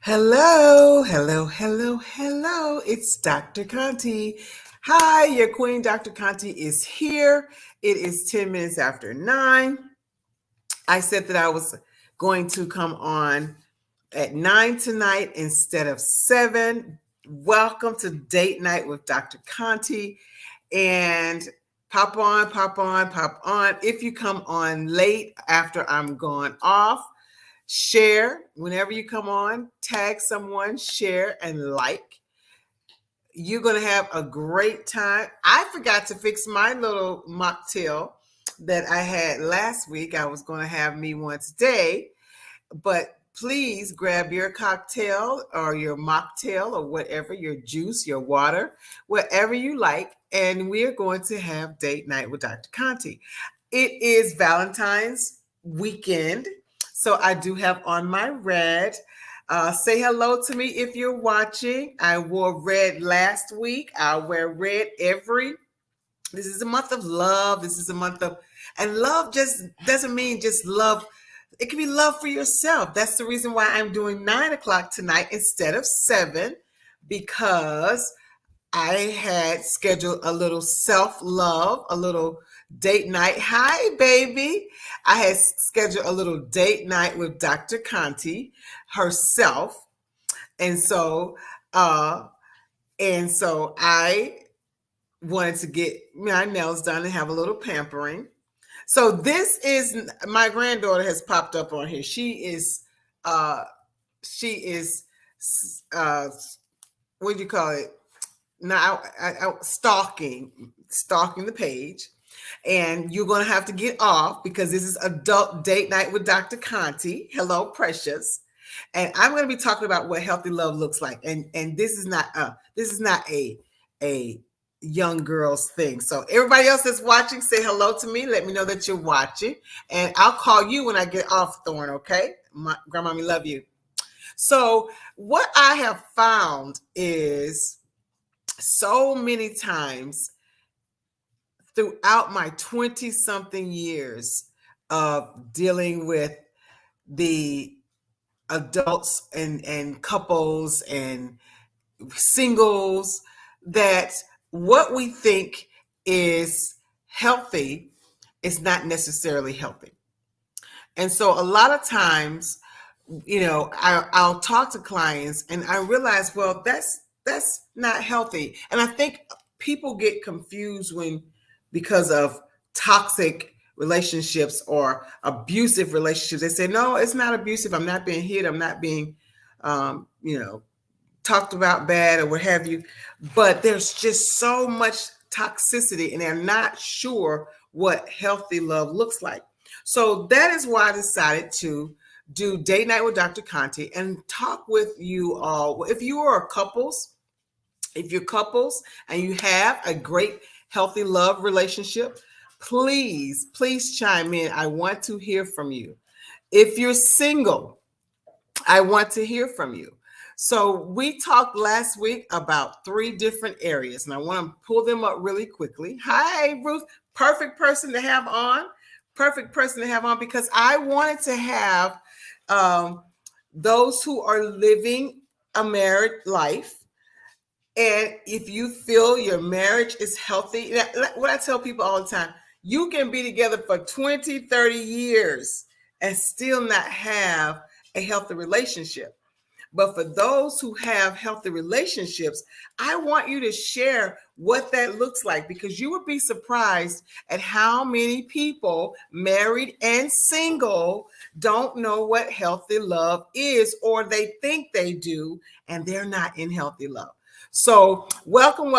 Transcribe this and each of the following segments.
Hello, hello, hello, hello. It's Dr. Conte. Hi, your queen, Dr. Conte, is here. It is 10 minutes after 9. I said that I was going to come on at 9 tonight instead of 7. Welcome to Date Night with Dr. Conte. And pop on, pop on, pop on. If you come on late after I'm gone off, share whenever you come on, tag someone, share and like. You're going to have a great time. I forgot to fix my little mocktail that I had last week. I was going to have me one today, but please grab your cocktail or your mocktail or whatever, your juice, your water, whatever you like. And we're going to have date night with Dr. Conte. It is Valentine's weekend. So I do have on my red. Say hello to me if you're watching. I wore red last week. I'll wear red this is a month of love. This is a month of, and love just doesn't mean just love. It can be love for yourself. That's the reason why I'm doing 9 o'clock tonight instead of 7, because I had scheduled a little self-love, a little date night. Hi, baby. I had scheduled a little date night with Dr. Conte herself. And so I wanted to get my nails done and have a little pampering. So this is my granddaughter has popped up on here. She is what do you call it? Now stalking the page, and you're going to have to get off because this is adult date night with Dr. Conte. Hello, precious. And I'm going to be talking about what healthy love looks like. And this is not a young girls thing. So everybody else that's watching, say hello to me. Let me know that you're watching, and I'll call you when I get off, Thorn. Okay, grandma, we love you. So what I have found is so many times throughout my 20-something years of dealing with the adults and couples and singles, that what we think is healthy is not necessarily healthy. And so a lot of times, I'll talk to clients and I realize, well, that's not healthy. And I think people get confused because of toxic relationships or abusive relationships. They say, no, it's not abusive. I'm not being hit. I'm not being, talked about bad or what have you. But there's just so much toxicity and they're not sure what healthy love looks like. So that is why I decided to do Date Night with Dr. Conte and talk with you all. If you're couples and you have a great healthy love relationship, please chime in. I want to hear from you. If you're single, I want to hear from you. So we talked last week about 3 different areas, and I want to pull them up really quickly. Hi, Ruth. Perfect person to have on. Because I wanted to have those who are living a married life. And if you feel your marriage is healthy, what I tell people all the time, you can be together for 20, 30 years and still not have a healthy relationship. But for those who have healthy relationships, I want you to share what that looks like, because you would be surprised at how many people, married and single, don't know what healthy love is, or they think they do, and they're not in healthy love. So welcome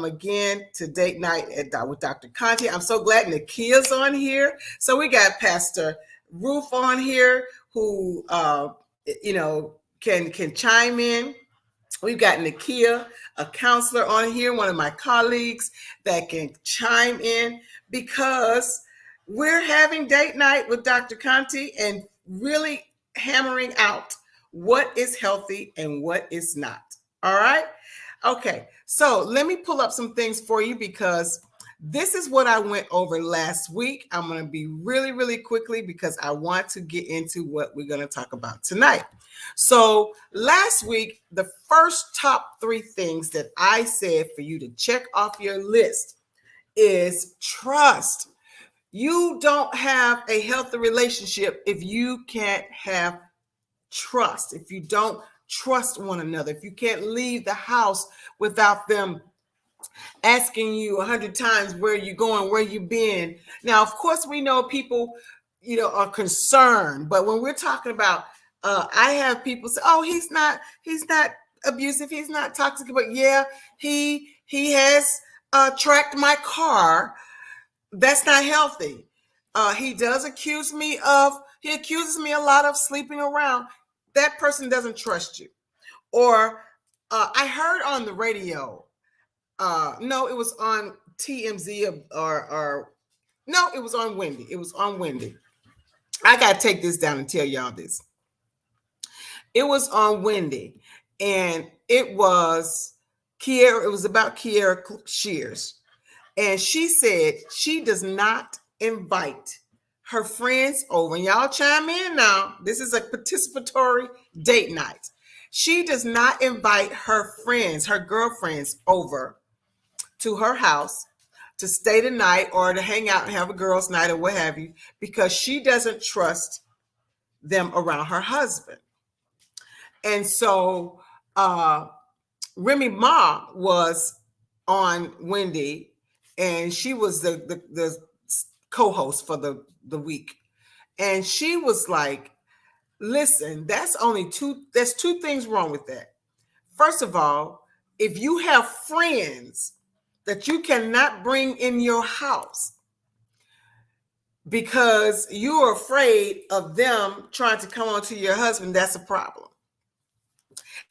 again to Date Night with Dr. Conte. I'm so glad Nakia's on here. So we got Pastor Ruth on here who, can chime in. We've got Nakia, a counselor, on here, one of my colleagues that can chime in, because we're having date night with Dr. Conte and really hammering out what is healthy and what is not. All right. Okay. So let me pull up some things for you, because This is what I went over last week. I'm going to be really, really quickly because I want to get into what we're going to talk about tonight. So last week, the first top 3 things that I said for you to check off your list is trust. You don't have a healthy relationship if you can't have trust, if you don't trust one another, if you can't leave the house without them asking you 100 times where you going, where you been. Now, of course, we know people, are concerned, but when we're talking about, I have people say, "Oh, he's not abusive, he's not toxic," but yeah, he has tracked my car. That's not healthy. He accuses me a lot of sleeping around. That person doesn't trust you. Or I heard on the radio, no, it was on TMZ or no, it was on Wendy. It was on Wendy. I got to take this down and tell y'all this. It was on Wendy, and it was Kiera. It was about Kiera Shears. And she said she does not invite her friends over. And y'all chime in now. This is a participatory date night. She does not invite her friends, her girlfriends over to her house to stay the night or to hang out and have a girls' night or what have you, because she doesn't trust them around her husband. And so Remy Ma was on Wendy, and she was the co-host for the week. And she was like, listen, there's 2 things wrong with that. First of all, if you have friends that you cannot bring in your house because you're afraid of them trying to come onto your husband, that's a problem.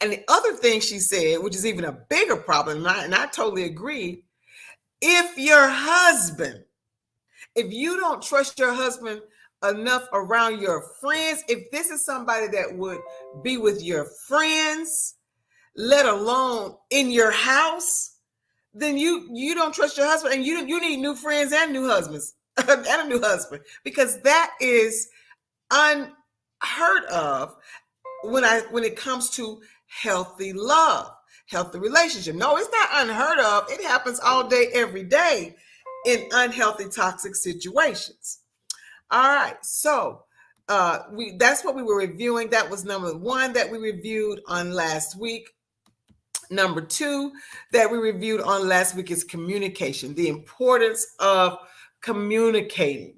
And the other thing she said, which is even a bigger problem, and I totally agree, if you don't trust your husband enough around your friends, if this is somebody that would be with your friends, let alone in your house, then you don't trust your husband, and you need new friends and new husbands and a new husband, because that is unheard of when it comes to healthy love, healthy relationship. No, it's not unheard of. It happens all day, every day in unhealthy, toxic situations. All right, so that's what we were reviewing. That was number 1 that we reviewed on last week. Number 2 that we reviewed on last week is communication, the importance of communicating,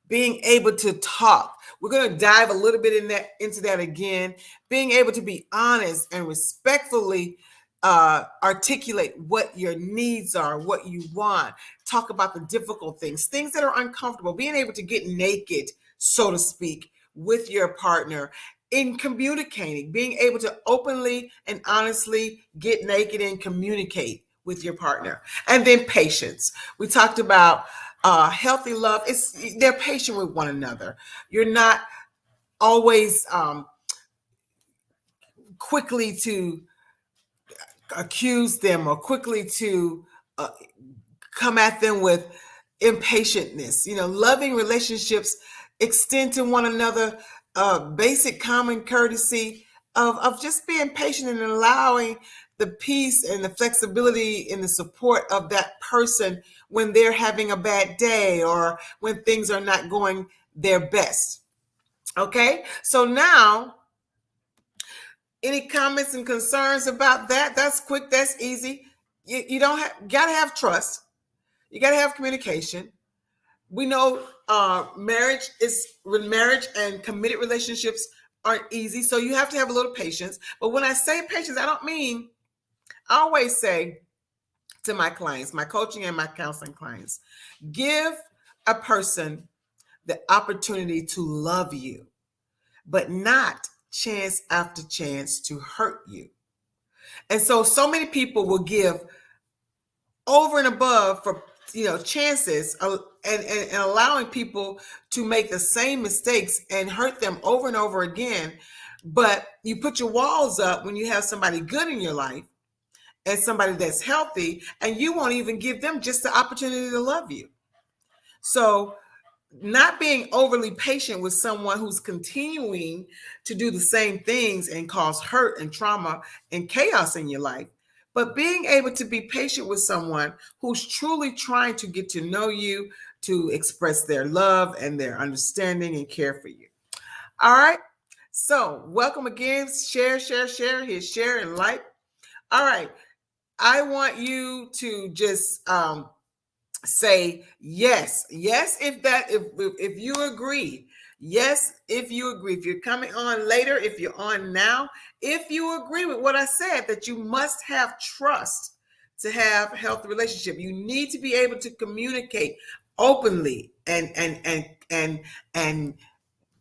being able to talk. We're going to dive a little bit into that again, being able to be honest and respectfully articulate what your needs are, what you want, talk about the difficult things that are uncomfortable, being able to get naked, so to speak, with your partner in communicating, being able to openly and honestly get naked and communicate with your partner. And then patience. We talked about healthy love. They're patient with one another. You're not always quickly to accuse them or quickly to come at them with impatientness. Loving relationships extend to one another basic common courtesy of just being patient and allowing the peace and the flexibility and the support of that person when they're having a bad day or when things are not going their best. Okay, so now, any comments and concerns about that? That's quick, that's easy. You gotta have trust. You gotta have communication. We know marriage and committed relationships aren't easy, so you have to have a little patience. But when I say patience, I always say to my clients, my coaching and my counseling clients, give a person the opportunity to love you, but not chance after chance to hurt you. And so many people will give over and above for chances and allowing people to make the same mistakes and hurt them over and over again. But you put your walls up when you have somebody good in your life, as somebody that's healthy, and you won't even give them just the opportunity to love you. So not being overly patient with someone who's continuing to do the same things and cause hurt and trauma and chaos in your life, but being able to be patient with someone who's truly trying to get to know you, to express their love and their understanding and care for you. All right. So welcome again. Share, share, share. Hit share and like. All right. I want you to just say yes, if you agree, yes, if you agree. If you're coming on later, if you're on now, if you agree with what I said, that you must have trust to have a healthy relationship. You need to be able to communicate openly and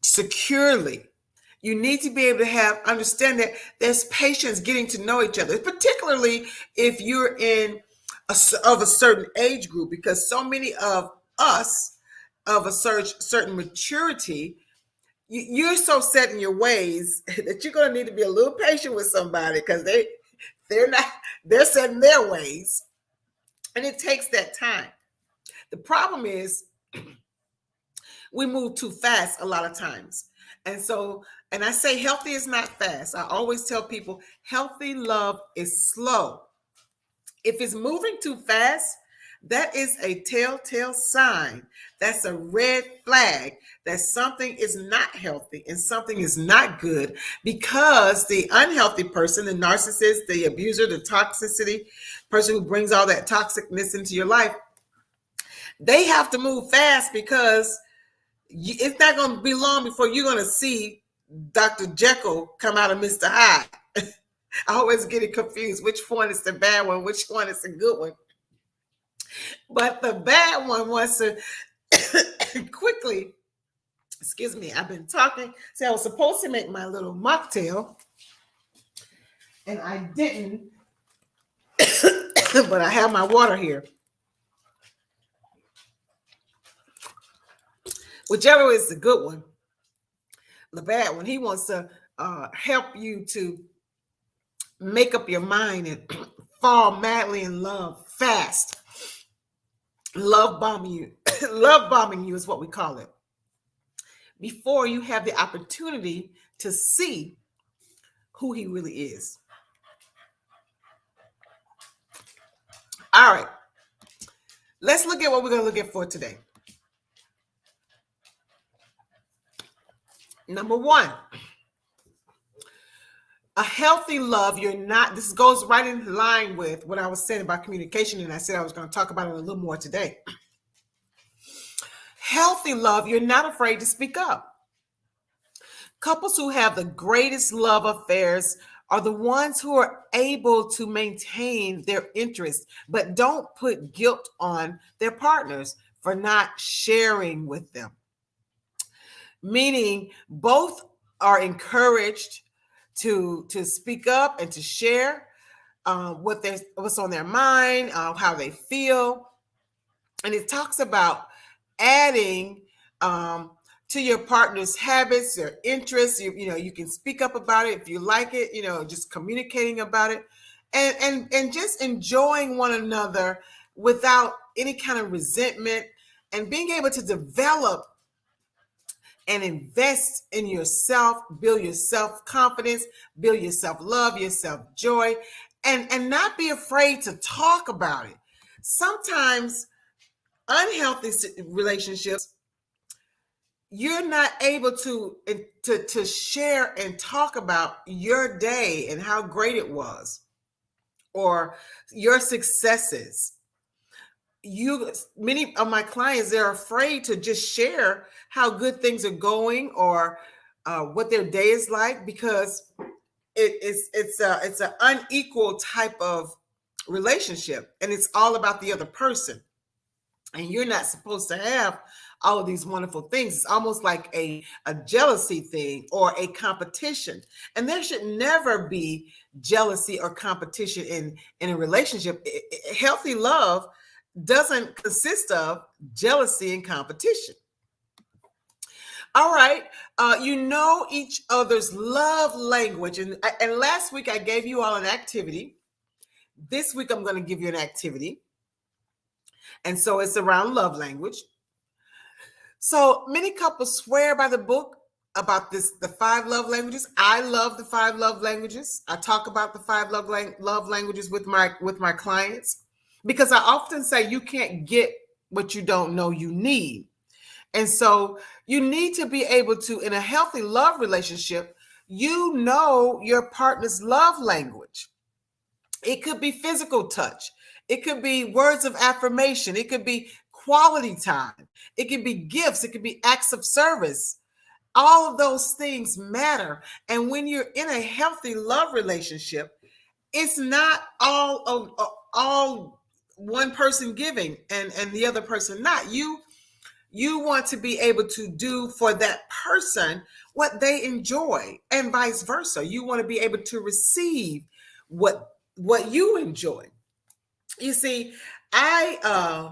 securely. You need to be able to understand that there's patience getting to know each other, particularly if you're of a certain age group, because so many of us of a certain maturity, you're so set in your ways that you're going to need to be a little patient with somebody, because they're set in their ways, and it takes that time. The problem is we move too fast a lot of times. And I say healthy is not fast. I always tell people healthy love is slow. If it's moving too fast, that is a telltale sign. That's a red flag that something is not healthy and something is not good, because the unhealthy person, the narcissist, the abuser, the toxicity person who brings all that toxicness into your life, they have to move fast, because it's not going to be long before you're going to see Dr. Jekyll come out of Mr. Hyde. I always get it confused. Which one is the bad one? Which one is the good one? But the bad one wants to quickly, excuse me, I've been talking. See, I was supposed to make my little mocktail, and I didn't, but I have my water here. Whichever is the good one, the bad one, he wants to help you to make up your mind and fall madly in love fast. Love bombing you. Love bombing you is what we call it, before you have the opportunity to see who he really is. All right. Let's look at what we're going to look at for today. Number one, a healthy love. This goes right in line with what I was saying about communication, and I said I was going to talk about it a little more today. Healthy love, you're not afraid to speak up. Couples who have the greatest love affairs are the ones who are able to maintain their interests, but don't put guilt on their partners for not sharing with them. Meaning both are encouraged to speak up and to share what's on their mind, how they feel. And it talks about adding to your partner's habits, their interests. You can speak up about it if you like it, just communicating about it, and just enjoying one another without any kind of resentment, and being able to develop and invest in yourself, build your self-confidence, build your self-love, your self-joy, and not be afraid to talk about it. Sometimes unhealthy relationships, you're not able to share and talk about your day and how great it was, or your successes. Many of my clients, they're afraid to just share how good things are going, or what their day is like, because it's an unequal type of relationship, and it's all about the other person, and you're not supposed to have all of these wonderful things. It's almost like a jealousy thing or a competition, and there should never be jealousy or competition in a relationship. Healthy love doesn't consist of jealousy and competition. All right. Each other's love language. And last week I gave you all an activity This week, I'm going to give you an activity. And so it's around love language. So many couples swear by the book about the 5 love languages. I love the 5 love languages. I talk about the love languages with my clients because I often say you can't get what you don't know you need. And so you need to be able to, in a healthy love relationship, you know your partner's love language. It could be physical touch. It could be words of affirmation. It could be quality time. It could be gifts. It could be acts of service. All of those things matter. And when you're in a healthy love relationship, it's not all one person giving and the other person not. You want to be able to do for that person what they enjoy and vice versa. You want to be able to receive what you enjoy. You see, I'm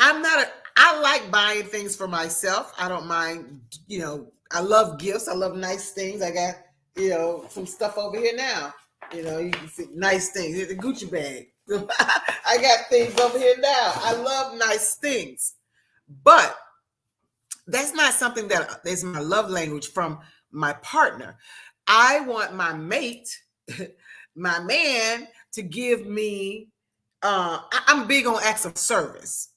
not I like buying things for myself. I don't mind, I love gifts. I love nice things. I got, some stuff over here now. You can see nice things. It's a Gucci bag. I got things over here now. I love nice things. But that's not something that is my love language from my partner. I want my mate, my man, to give me, I'm big on acts of service.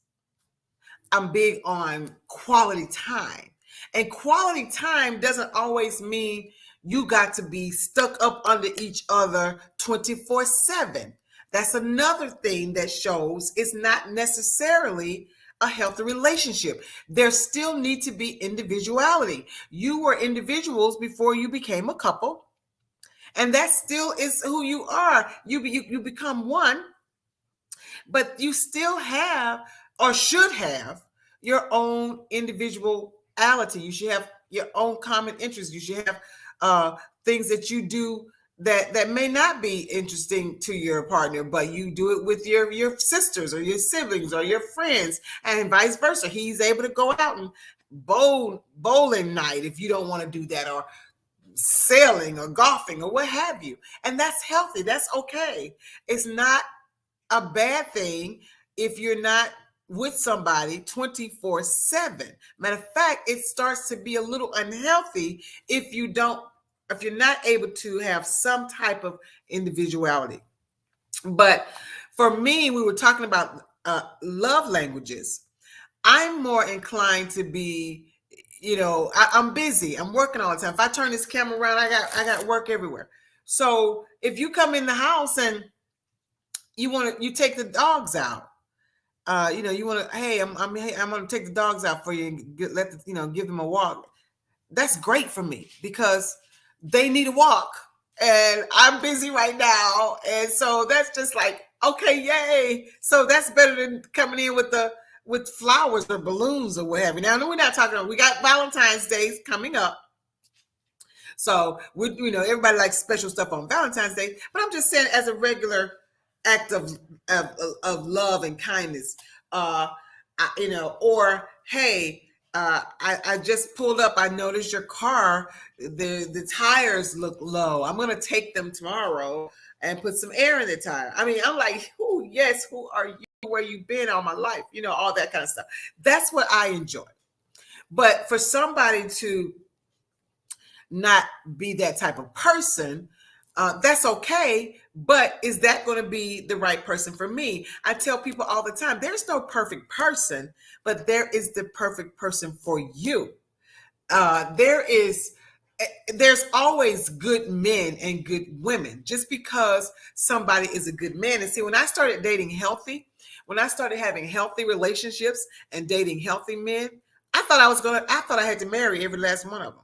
I'm big on quality time. And quality time doesn't always mean you got to be stuck up under each other 24/7. That's another thing that shows it's not necessarily a healthy relationship. There still need to be individuality. You were individuals before you became a couple, and that still is who you are. You become one, but you still have or should have your own individuality. You should have your own common interests. You should have things that you do that may not be interesting to your partner, but you do it with your sisters or your siblings or your friends, and vice versa. He's able to go out and bowling night if you don't want to do that, or sailing or golfing or what have you. And that's healthy. That's okay. It's not a bad thing if you're not with somebody 24/7. Matter of fact, it starts to be a little unhealthy if you're not able to have some type of individuality. But for me, we were talking about love languages. I'm more inclined to be, I'm busy. I'm working all the time. If I turn this camera around, I got work everywhere. So if you come in the house and you take the dogs out, you want to, hey, I'm going to take the dogs out for you and give them a walk. That's great for me because they need a walk and I'm busy right now. And so that's just like, okay, yay. So that's better than coming in with flowers or balloons or what have you. Now, we're not talking about, we got Valentine's Day coming up. So everybody likes special stuff on Valentine's Day, but I'm just saying as a regular act of love and kindness, or hey, I just pulled up. I noticed your car, the tires look low. I'm going to take them tomorrow and put some air in the tire. I mean, I'm like, yes, who are you? Where you been all my life? All that kind of stuff. That's what I enjoy. But for somebody to not be that type of person, that's okay. But is that going to be the right person for me? I tell people all the time, there's no perfect person, but there is the perfect person for you. There's always good men and good women. Just because somebody is a good man. And see, when I started dating healthy, when I started having healthy relationships and dating healthy men, I thought I had to marry every last one of them.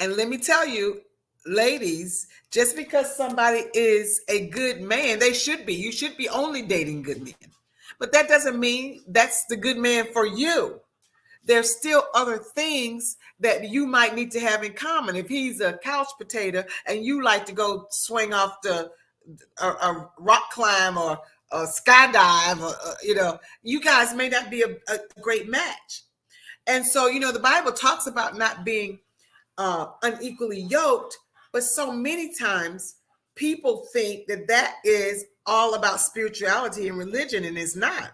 And let me tell you, ladies, just because somebody is a good man, you should be only dating good men. But that doesn't mean that's the good man for you. There's still other things that you might need to have in common. If he's a couch potato and you like to go swing off a rock climb or a skydive, or, you guys may not be a great match. And so, the Bible talks about not being unequally yoked, but so many times people think that that is all about spirituality and religion, and it's not.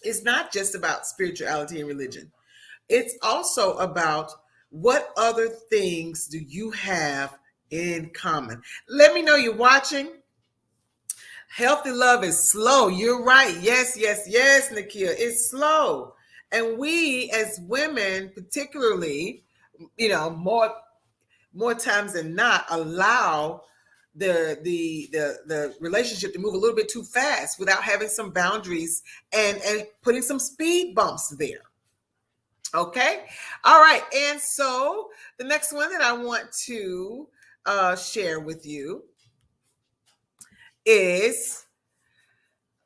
It's not just about spirituality and religion. It's also about what other things do you have in common. Let me know you're watching. Healthy love is slow. You're right. Yes, yes, yes, Nakia. It's slow. And we as women, particularly, more times than not, allow the relationship to move a little bit too fast without having some boundaries and putting some speed bumps there. Okay. All right. And so the next one that I want to share with you is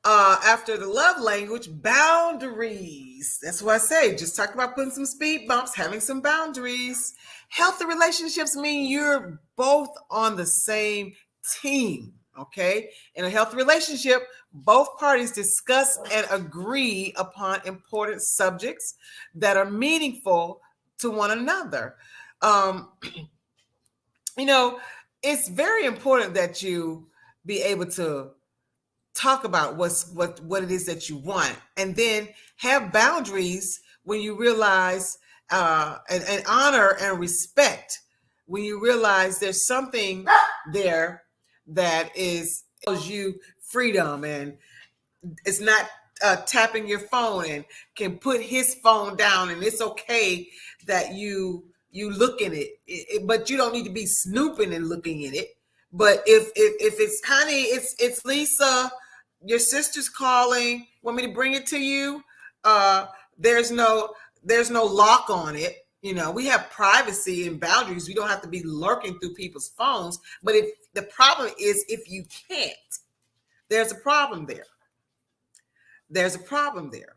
after the love language, boundaries. That's what I say. Just talk about putting some speed bumps, having some boundaries. Healthy relationships mean you're both on the same team. Okay. In a healthy relationship, both parties discuss and agree upon important subjects that are meaningful to one another. Um, it's very important that you be able to talk about what it is that you want, and then have boundaries when you realize and honor and respect when you realize there's something there that tells you freedom, and it's not tapping your phone, and can put his phone down, and it's okay that you look in it, but you don't need to be snooping and looking in it. But if it's, honey, it's Lisa, your sister's calling, want me to bring it to you, there's no lock on it. We have privacy and boundaries. We don't have to be lurking through people's phones. But if the problem is, if you can't, there's a problem there. There's a problem there.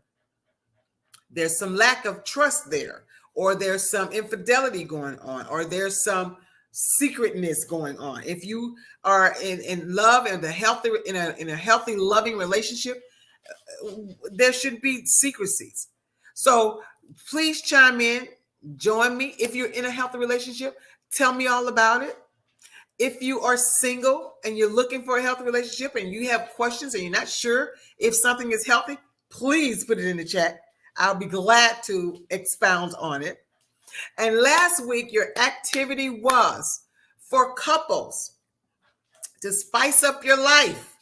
There's some lack of trust there, or there's some infidelity going on, or there's some secretness going on. If you are in love and in a healthy, loving relationship, there should be secrecies. So please chime in, join me. If you're in a healthy relationship, tell me all about it. If you are single and you're looking for a healthy relationship and you have questions and you're not sure if something is healthy, please put it in the chat. I'll be glad to expound on it. And last week, your activity was for couples to spice up your life,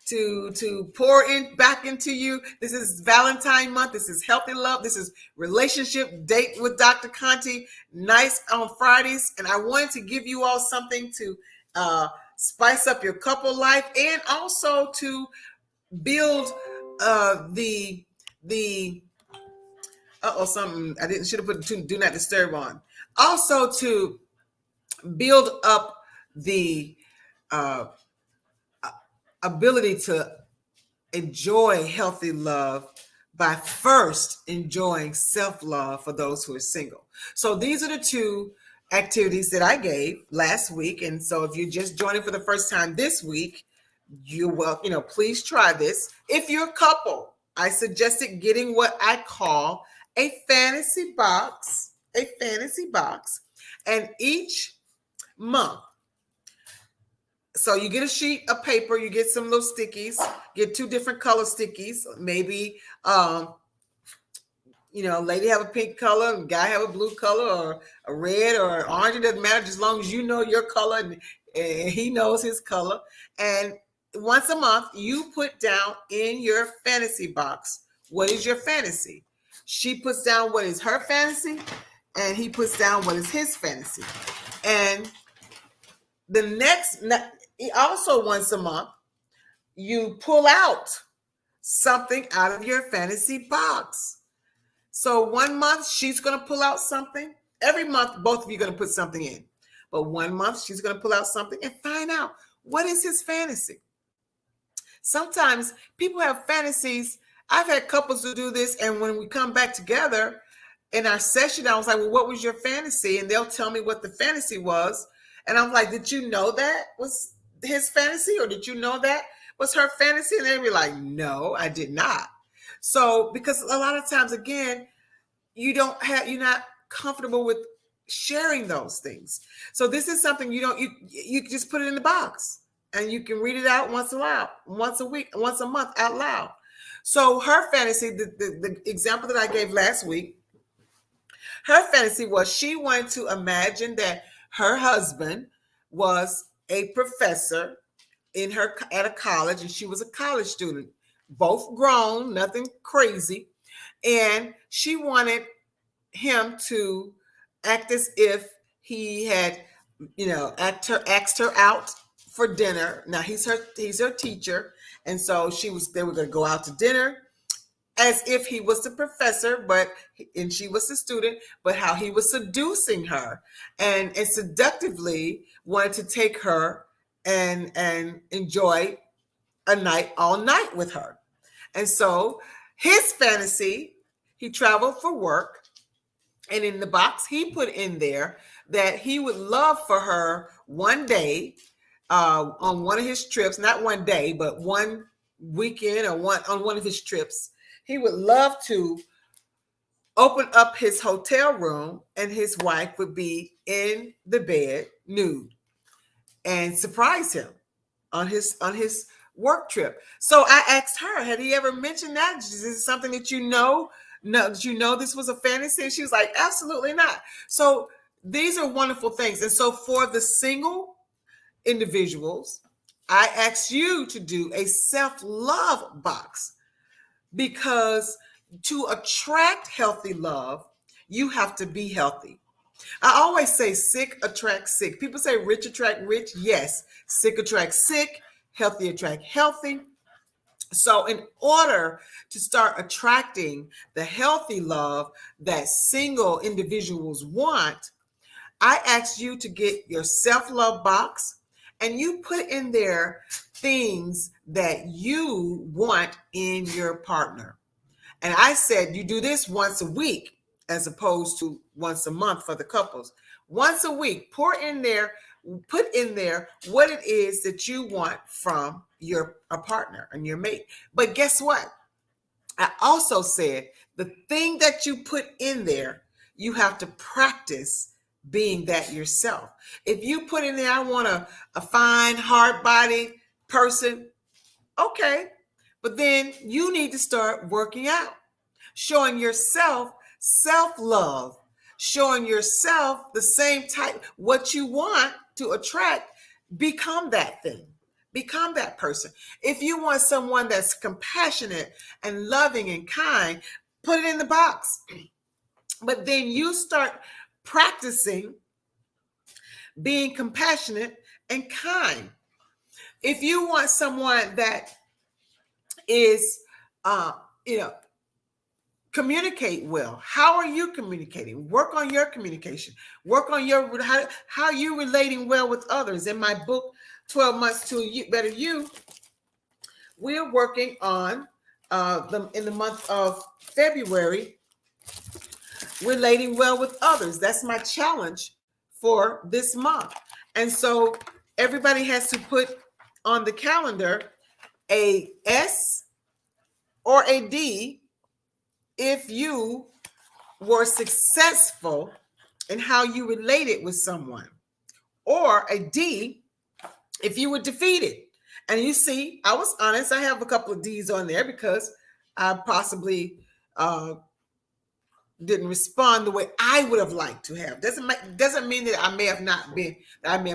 to pour in back into you. This is Valentine month. This is healthy love. This is relationship date with Dr. Conte, nice on Fridays. And I wanted to give you all something to spice up your couple life, and also to build the something I should have put do not disturb on. Also to build up the ability to enjoy healthy love by first enjoying self-love for those who are single. So these are the two activities that I gave last week. And so if you're just joining for the first time this week, please try this. If you're a couple, I suggested getting what I call a fantasy box, and each month. So you get a sheet of paper, you get some little stickies, get 2 different color stickies, maybe, lady have a pink color and guy have a blue color, or a red or an orange. It doesn't matter, as long as you know your color and he knows his color. And once a month, you put down in your fantasy box, what is your fantasy? She puts down what is her fantasy, and he puts down what is his fantasy. And also once a month, you pull out something out of your fantasy box. So 1 month, she's going to pull out something. Every month, both of you are going to put something in. But 1 month, she's going to pull out something and find out what is his fantasy. Sometimes people have fantasies. I've had couples who do this, and when we come back together in our session, I was like, well, what was your fantasy? And they'll tell me what the fantasy was. And I'm like, did you know that was his fantasy? Or did you know that was her fantasy? And they'd be like, no, I did not. So, because a lot of times, again, you're not comfortable with sharing those things. So this is something you just put it in the box. and you can read it out once a week, once a month out loud. So her fantasy, the example that I gave last week, her fantasy was she wanted to imagine that her husband was a professor at a college, and she was a college student, both grown, nothing crazy. And she wanted him to act as if he had, asked her out for dinner. Now he's her teacher, and so they were going to go out to dinner as if he was the professor, and she was the student, but how he was seducing her and seductively wanted to take her and enjoy a night all night with her. And so his fantasy, he traveled for work, and in the box he put in there that he would love for her one day on one of his trips, not one day, but one weekend or on one of his trips, he would love to open up his hotel room and his wife would be in the bed nude and surprise him on his work trip. So I asked her, had he ever mentioned that? Is this something that you know? No, did you know this was a fantasy? And she was like, absolutely not. So these are wonderful things. And so for the single individuals, I asked you to do a self-love box, because to attract healthy love, you have to be healthy. I always say sick attracts sick. People say rich attract rich. Yes, sick attracts sick, healthy attract healthy. So in order to start attracting the healthy love that single individuals want, I asked you to get your self-love box and you put in there things that you want in your partner. And I said you do this once a week as opposed to once a month for the couples. Once a week, put in there what it is that you want from your partner and your mate. But guess what? I also said the thing that you put in there, you have to practice being that yourself. If you put in there, I want a fine, hard-bodied person, okay. But then you need to start working out, showing yourself self-love, showing yourself the same type, what you want to attract, become that thing. Become that person. If you want someone that's compassionate and loving and kind, put it in the box. But then you start practicing being compassionate and kind. If you want someone that is, communicate well. How are you communicating? Work on your communication. Work on how you relating well with others. In my book, 12 Months to a Better You, we're working on in the month of February, relating well with others. That's my challenge for this month. And so everybody has to put on the calendar a S or a D if you were successful in how you related with someone, or a D if you were defeated. And you see, I was honest. I have a couple of D's on there because I possibly didn't respond the way I would have liked to have. Doesn't mean that I may have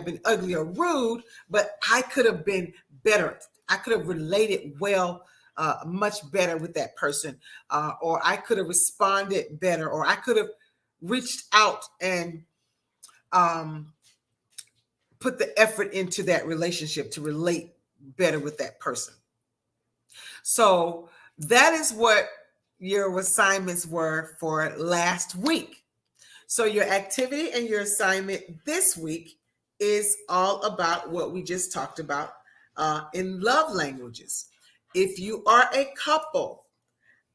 been ugly or rude, but I could have been better. I could have related well, much better with that person, or I could have responded better, or I could have reached out and put the effort into that relationship to relate better with that person. So that is what your assignments were for last week. So your activity and your assignment this week is all about what we just talked about in love languages. If you are a couple,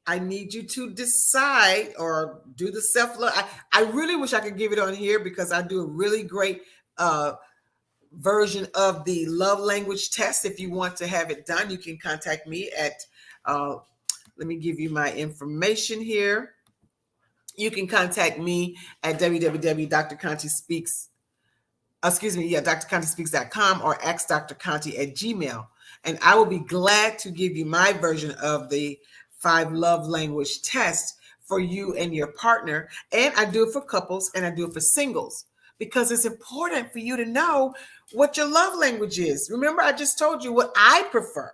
I need you to decide or do the self-love. I really wish I could give it on here because I do a really great version of the love language test. If you want to have it done, you can contact me at, let me give you my information here. You can contact me at www.drcontespeaks drcontespeaks.com or axdrconte@gmail. And I will be glad to give you my version of the 5 love language test for you and your partner. And I do it for couples and I do it for singles because it's important for you to know what your love language is. Remember, I just told you what I prefer.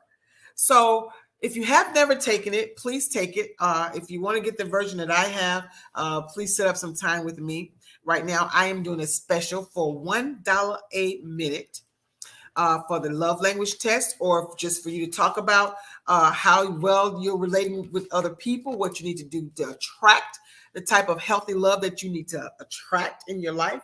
So if you have never taken it, please take it. If you want to get the version that I have, please set up some time with me. Right now, I am doing a special for $1 a minute for the love language test, or just for you to talk about how well you're relating with other people, what you need to do to attract the type of healthy love that you need to attract in your life.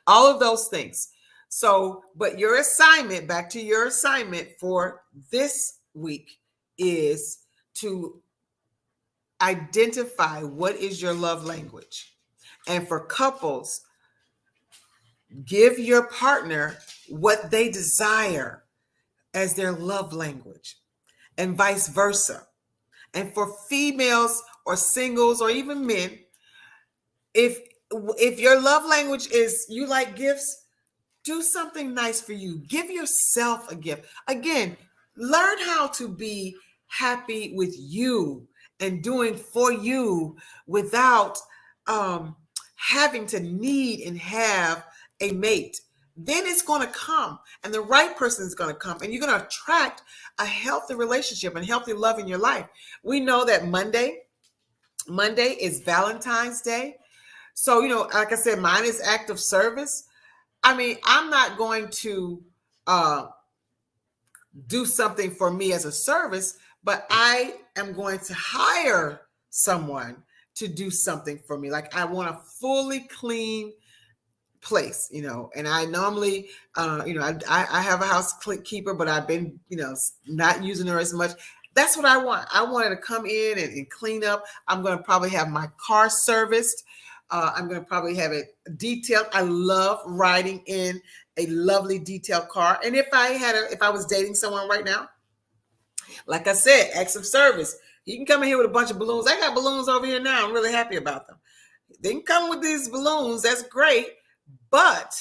All of those things. So, but your assignment, back to your assignment for this week, is to identify what is your love language. And for couples, give your partner what they desire as their love language, and vice versa. And for females or singles or even men, if your love language is you like gifts, do something nice for you. Give yourself a gift. Again, learn how to be happy with you and doing for you without having to need and have a mate. Then it's going to come, and the right person is going to come, and you're going to attract a healthy relationship and healthy love in your life. We know that Monday is Valentine's Day. So, like I said, mine is act of service. I mean, I'm not going to do something for me as a service, but I am going to hire someone to do something for me. Like, I want a fully clean place, and I normally, I have a housekeeper, but I've been, not using her as much. That's what I want. I want her to come in and clean up. I'm going to probably have my car serviced. I'm going to probably have it detailed. I love riding in a lovely detailed car. And if I was dating someone right now, like I said, acts of service. He can come in here with a bunch of balloons. I got balloons over here now. I'm really happy about them. They can come with these balloons. That's great. But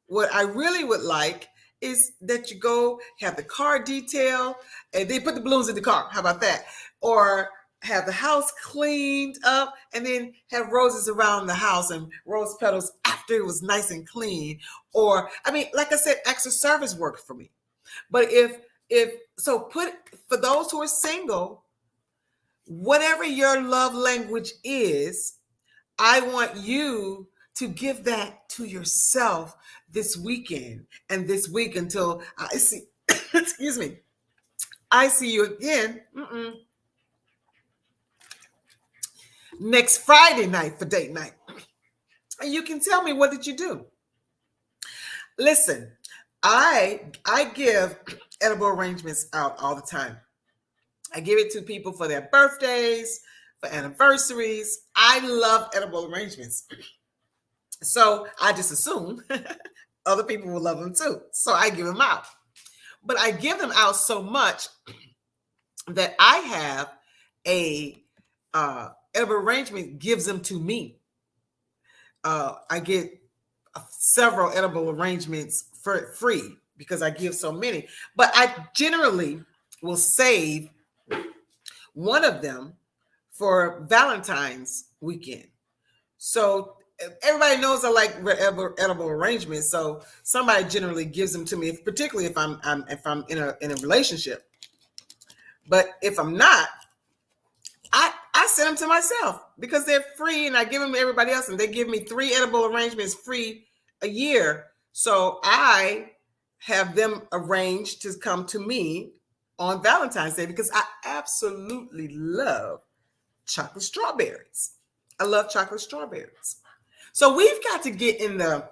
what I really would like is that you go have the car detail and they put the balloons in the car. How about that? Or have the house cleaned up and then have roses around the house and rose petals after it was nice and clean. Or, like I said, acts of service worked for me. But for those who are single, whatever your love language is, I want you to give that to yourself this weekend and this week until I see, excuse me, I see you again next Friday night for date night. And you can tell me, what did you do? Listen, I give edible arrangements out all the time. I give it to people for their birthdays, for anniversaries. I love edible arrangements. So I just assume other people will love them too. So I give them out. But I give them out so much that I have a edible arrangement gives them to me. I get several edible arrangements for free because I give so many. But I generally will save one of them for Valentine's weekend. So everybody knows I like edible arrangements. So somebody generally gives them to me, particularly if I'm in a relationship. But if I'm not, I send them to myself because they're free, and I give them to everybody else, and they give me 3 edible arrangements free a year. So I have them arranged to come to me on Valentine's Day because I absolutely love chocolate strawberries. I love chocolate strawberries. So we've got to get in the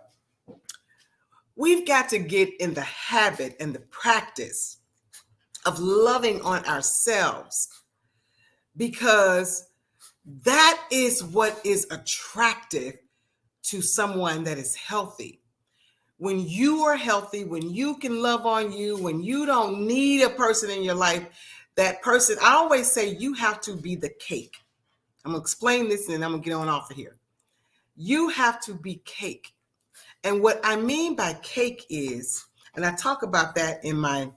habit and the practice of loving on ourselves, because that is what is attractive to someone that is healthy. When you are healthy, when you can love on you, when you don't need a person in your life, that person, I always say you have to be the cake. I'm going to explain this and then I'm going to get on off of here. You have to be cake. And what I mean by cake is, and I talk about that in my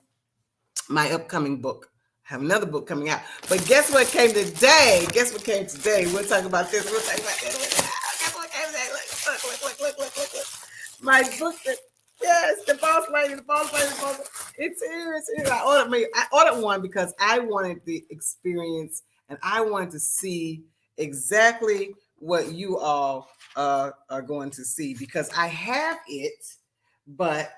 upcoming book. I have another book coming out. But guess what came today? Guess what came today? We'll talk about this. We'll talk about this. Guess what came today? Look. My book that, yes, the boss lady. It's here. I ordered one because I wanted the experience and I wanted to see exactly what you all are going to see, because I have it, but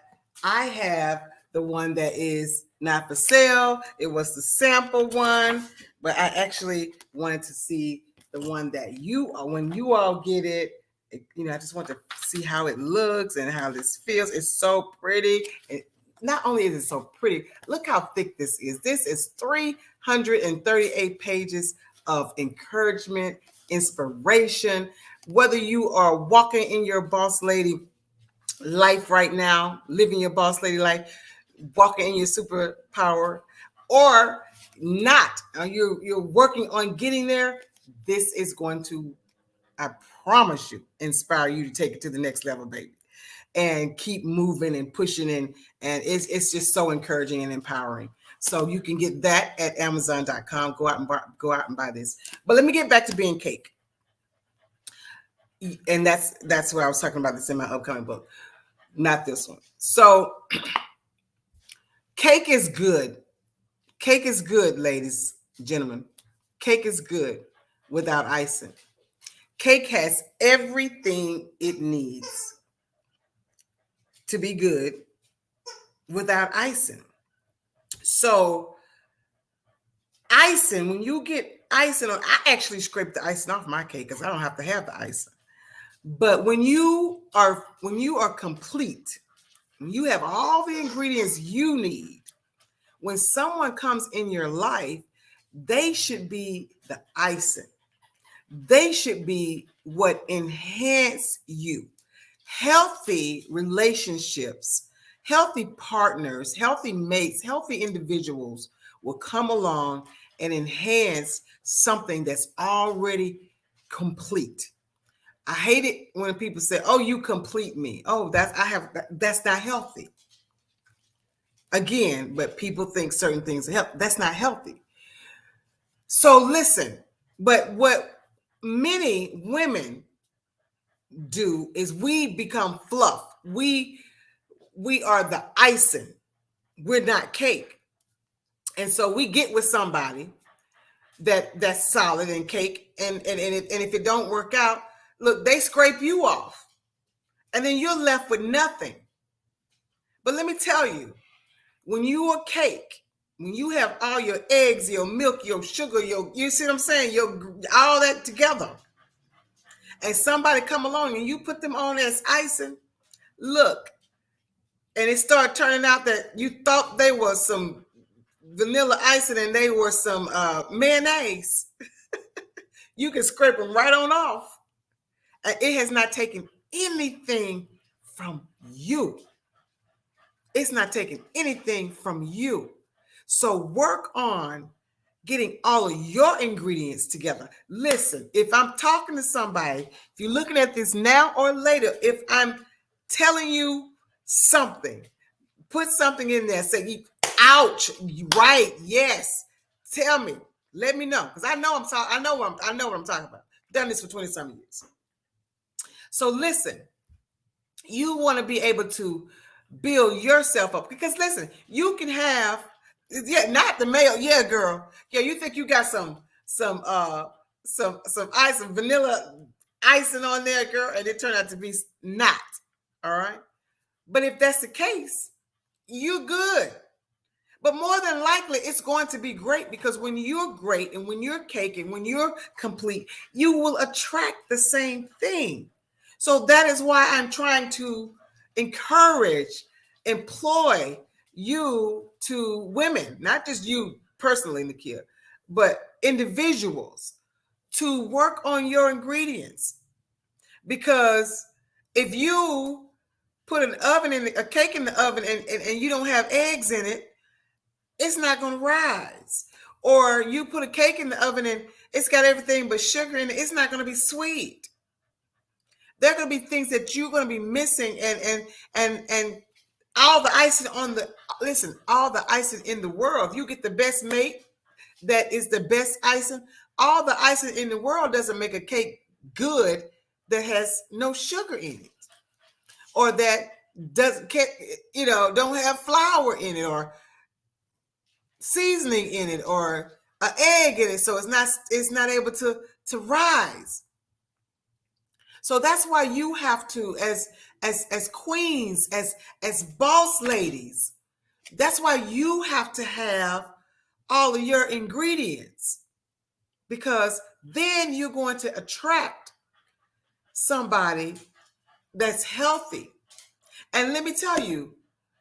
I have the one that is not for sale. It was the sample one, but I actually wanted to see the one that when you all get it, I just want to see how it looks and how this feels. It's so pretty. And not only is it so pretty, look how thick this is. This is 338 pages of encouragement, inspiration. Whether you are walking in your boss lady life right now, living your boss lady life, walking in your superpower, or not, you're working on getting there, this is going to, I promise you, inspire you to take it to the next level, baby, and keep moving and pushing in. And it's just so encouraging and empowering. So you can get that at Amazon.com. Go out and buy this. But let me get back to being cake. And that's where I was talking about this in my upcoming book, not this one. So cake is good. Cake is good, ladies, gentlemen. Cake is good without icing. Cake has everything it needs to be good without icing. So icing, when you get icing on, I actually scrape the icing off my cake because I don't have to have the icing. But when you are complete, when you have all the ingredients you need, when someone comes in your life, they should be the icing. They should be what enhance you. Healthy relationships, healthy partners, healthy mates, healthy individuals will come along and enhance something that's already complete. I hate it when people say, "Oh, you complete me." Oh, that's not healthy. Again, but people think certain things are healthy. That's not healthy. So listen, but what many women do is we become fluff. We are the icing. We're not cake. And so we get with somebody that's solid and cake, and if it don't work out, look, they scrape you off. And then you're left with nothing. But let me tell you, when you are cake, when you have all your eggs, your milk, your sugar, you see what I'm saying? All that together. And somebody come along and you put them on as icing, look, and it started turning out that you thought they were some vanilla icing and they were some mayonnaise. You can scrape them right on off. And it has not taken anything from you. It's not taking anything from you. So work on getting all of your ingredients together. Listen, if I'm talking to somebody, if you're looking at this now or later, if I'm telling you something, put something in there, say, ouch, right, yes, tell me, let me know, because I know what I'm talking about. I've done this for 20-some years. So listen, you want to be able to build yourself up, because listen, you can have, not the male, girl, you think you got some ice, some vanilla icing on there, girl, and it turned out to be not. All right, but if that's the case, you good. But more than likely, it's going to be great, because when you're great and when you're cake and when you're complete, you will attract the same thing. So that is why I'm trying to encourage, employ you to women, not just you personally, Nakia, but individuals, to work on your ingredients. Because if you put a cake in the oven and you don't have eggs in it, it's not going to rise. Or you put a cake in the oven and it's got everything but sugar in it, it's not going to be sweet. There are going to be things that you're going to be missing, and all the icing on the listen, all the icing in the world. If you get the best mate that is the best icing, all the icing in the world doesn't make a cake good that has no sugar in it, or that doesn't, don't have flour in it, or seasoning in it, or an egg in it, so it's not able to rise. So that's why you have to, as queens, as boss ladies, that's why you have to have all of your ingredients, because then you're going to attract somebody that's healthy. And let me tell you,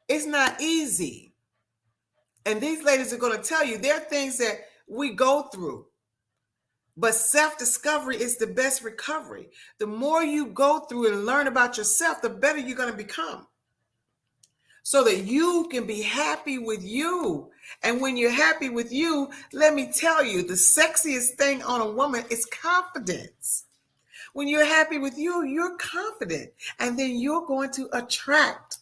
it's not easy. And these ladies are going to tell you there are things that we go through. But self-discovery is the best recovery. The more you go through and learn about yourself, the better you're going to become, so that you can be happy with you. And when you're happy with you, let me tell you, the sexiest thing on a woman is confidence. When you're happy with you, you're confident. And then you're going to attract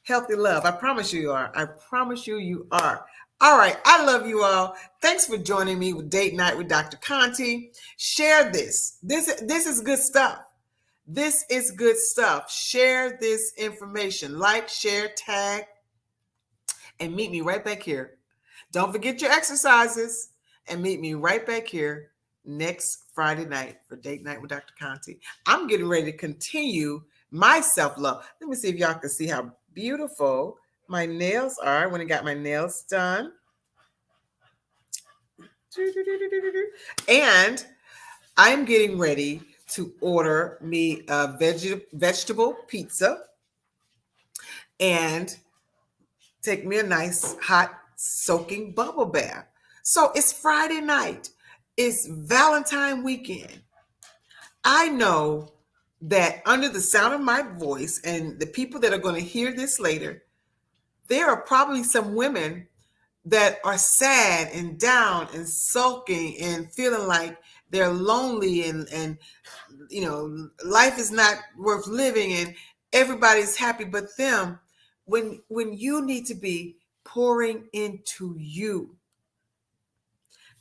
healthy love. I promise you are. I promise you are. All right. I love you all. Thanks for joining me with Date Night with Dr. Conte. Share this. This is good stuff. This is good stuff. Share this information. Like, share, tag, and meet me right back here. Don't forget your exercises, and meet me right back here next Friday night for Date Night with Dr. Conte. I'm getting ready to continue my self-love. Let me see if y'all can see how beautiful my nails are when I got my nails done. And I'm getting ready to order me a vegetable pizza and take me a nice hot soaking bubble bath. So it's Friday night. It's Valentine weekend. I know that under the sound of my voice, and the people that are going to hear this later, there are probably some women that are sad and down and sulking and feeling like they're lonely, and life is not worth living, and everybody's happy but them, when you need to be pouring into you,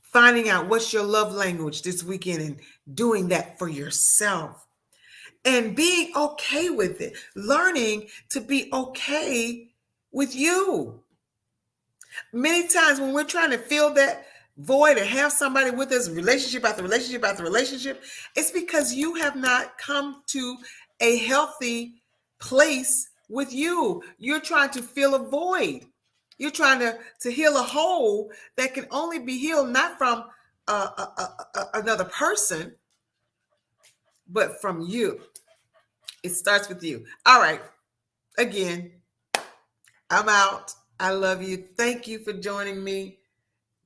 finding out what's your love language this weekend and doing that for yourself, and being okay with it, learning to be okay with you. Many times when we're trying to fill that void and have somebody with us, relationship after relationship after relationship, it's because you have not come to a healthy place with you. You're trying to fill a void. You're trying to heal a hole that can only be healed not from another person, but from you. It starts with you. All right. Again, I'm out. I love you. Thank you for joining me.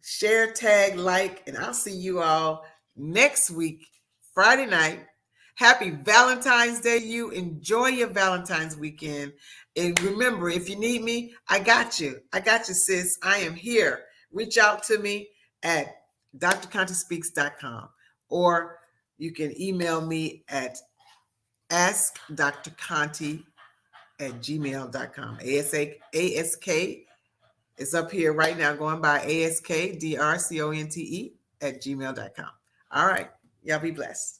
Share, tag, like, and I'll see you all next week, Friday night. Happy Valentine's Day. You enjoy your Valentine's weekend. And remember, if you need me, I got you. I got you, sis. I am here. Reach out to me at drcontespeaks.com, or you can email me at askdrconte@gmail.com. ASK is up here right now, going by askdrconte@gmail.com. All right. Y'all be blessed.